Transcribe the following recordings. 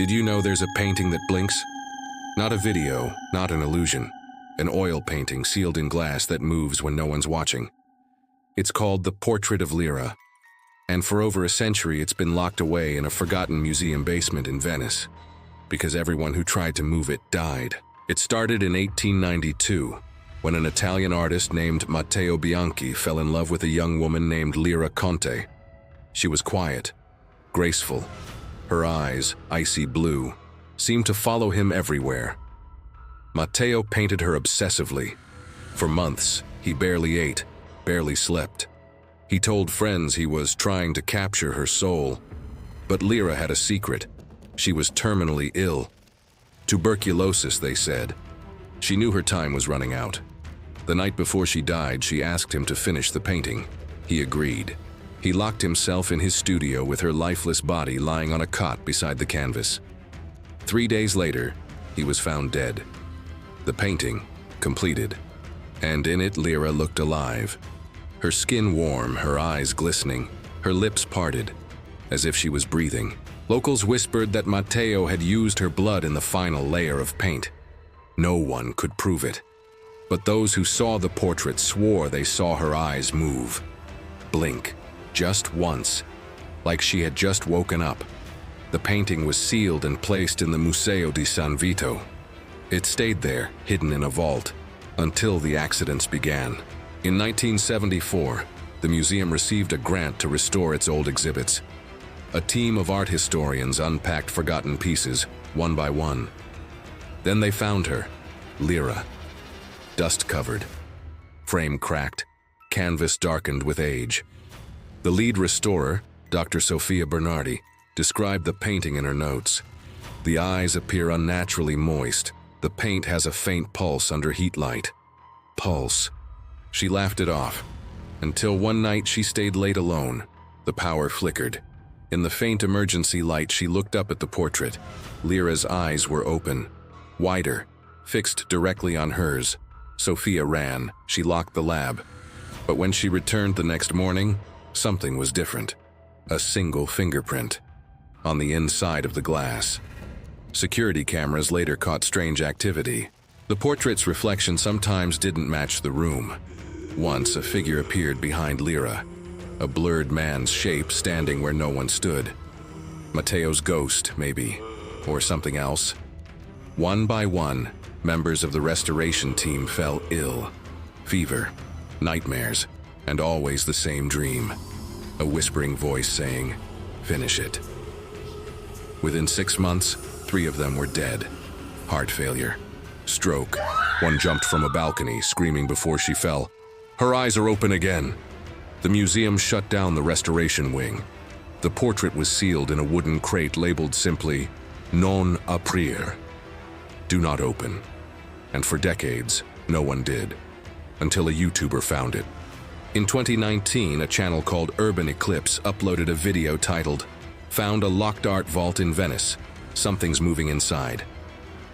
Did you know there's a painting that blinks? Not a video, not an illusion. An oil painting sealed in glass that moves when no one's watching. It's called the Portrait of Lira. And for over a century it's been locked away in a forgotten museum basement in Venice. Because everyone who tried to move it died. It started in 1892, when an Italian artist named Matteo Bianchi fell in love with a young woman named Lira Conte. She was quiet, graceful. Her eyes, icy blue, seemed to follow him everywhere. Matteo painted her obsessively. For months, he barely ate, barely slept. He told friends he was trying to capture her soul. But Lira had a secret. She was terminally ill. Tuberculosis, they said. She knew her time was running out. The night before she died, she asked him to finish the painting. He agreed. He locked himself in his studio with her lifeless body lying on a cot beside the canvas. 3 days later, he was found dead. The painting, completed. And in it, Lira looked alive. Her skin warm, her eyes glistening, her lips parted, as if she was breathing. Locals whispered that Matteo had used her blood in the final layer of paint. No one could prove it. But those who saw the portrait swore they saw her eyes move. Blink. Just once, like she had just woken up. The painting was sealed and placed in the Museo di San Vito. It stayed there, hidden in a vault, until the accidents began. In 1974, the museum received a grant to restore its old exhibits. A team of art historians unpacked forgotten pieces, one by one. Then they found her, Lira. Dust-covered, frame cracked, canvas darkened with age. The lead restorer, Dr. Sofia Bernardi, described the painting in her notes. The eyes appear unnaturally moist. The paint has a faint pulse under heat light. Pulse. She laughed it off, until one night she stayed late alone. The power flickered. In the faint emergency light, she looked up at the portrait. Lira's eyes were open, wider, fixed directly on hers. Sofia ran. She locked the lab. But when she returned the next morning, something was different. A single fingerprint on the inside of the glass. Security cameras later caught strange activity. The portrait's reflection sometimes didn't match the room. Once a figure appeared behind Lira, a blurred man's shape standing where no one stood. Matteo's ghost, maybe, or something else. One by one, members of the restoration team fell ill. Fever, nightmares, and always the same dream. A whispering voice saying, "Finish it." Within 6 months, 3 of them were dead. Heart failure, stroke. One jumped from a balcony, screaming before she fell. Her eyes are open again. The museum shut down the restoration wing. The portrait was sealed in a wooden crate labeled simply, "Non aprire." Do not open. And for decades, no one did. Until a YouTuber found it. In 2019, a channel called Urban Eclipse uploaded a video titled, "Found a locked art vault in Venice. Something's moving inside."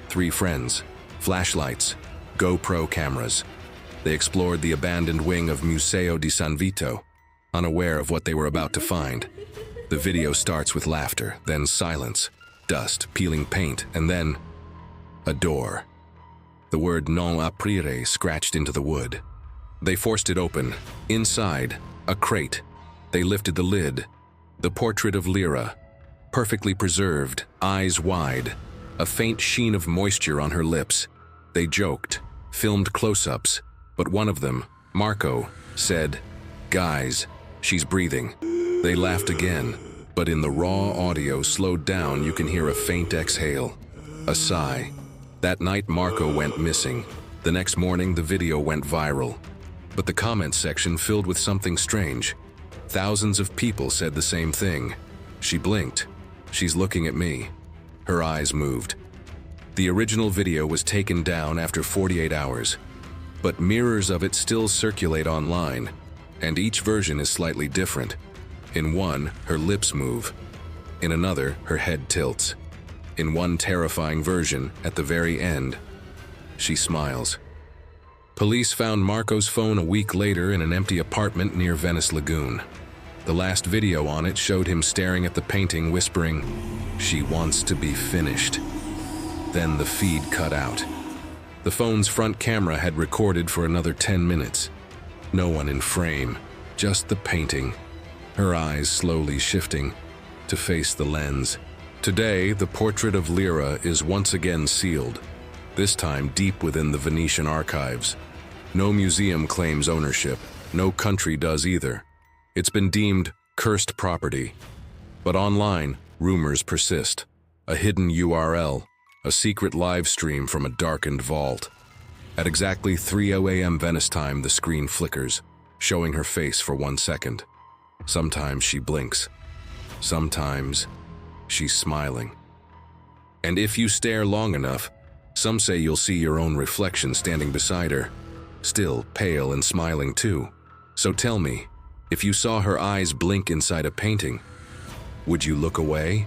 3 friends, flashlights, GoPro cameras. They explored the abandoned wing of Museo di San Vito, unaware of what they were about to find. The video starts with laughter, then silence, dust, peeling paint, and then a door. The word "non aprire" scratched into the wood. They forced it open. Inside, a crate. They lifted the lid. The portrait of Lira, perfectly preserved, eyes wide, a faint sheen of moisture on her lips. They joked, filmed close-ups, but one of them, Marco, said, "Guys, she's breathing." They laughed again, but in the raw audio slowed down, you can hear a faint exhale, a sigh. That night, Marco went missing. The next morning, the video went viral. But the comments section filled with something strange. Thousands of people said the same thing. She blinked. She's looking at me. Her eyes moved. The original video was taken down after 48 hours. But mirrors of it still circulate online, and each version is slightly different. In one, her lips move. In another, her head tilts. In one terrifying version, at the very end, she smiles. Police found Marco's phone a week later in an empty apartment near Venice Lagoon. The last video on it showed him staring at the painting, whispering, "She wants to be finished." Then the feed cut out. The phone's front camera had recorded for another 10 minutes. No one in frame, just the painting, her eyes slowly shifting to face the lens. Today, the Portrait of Lira is once again sealed, this time deep within the Venetian archives. No museum claims ownership, no country does either. It's been deemed cursed property. But online, rumors persist. A hidden URL, a secret live stream from a darkened vault. At exactly 3:00 a.m. Venice time, the screen flickers, showing her face for 1 second. Sometimes she blinks. Sometimes she's smiling. And if you stare long enough, some say you'll see your own reflection standing beside her, still pale and smiling too. So tell me, if you saw her eyes blink inside a painting, would you look away?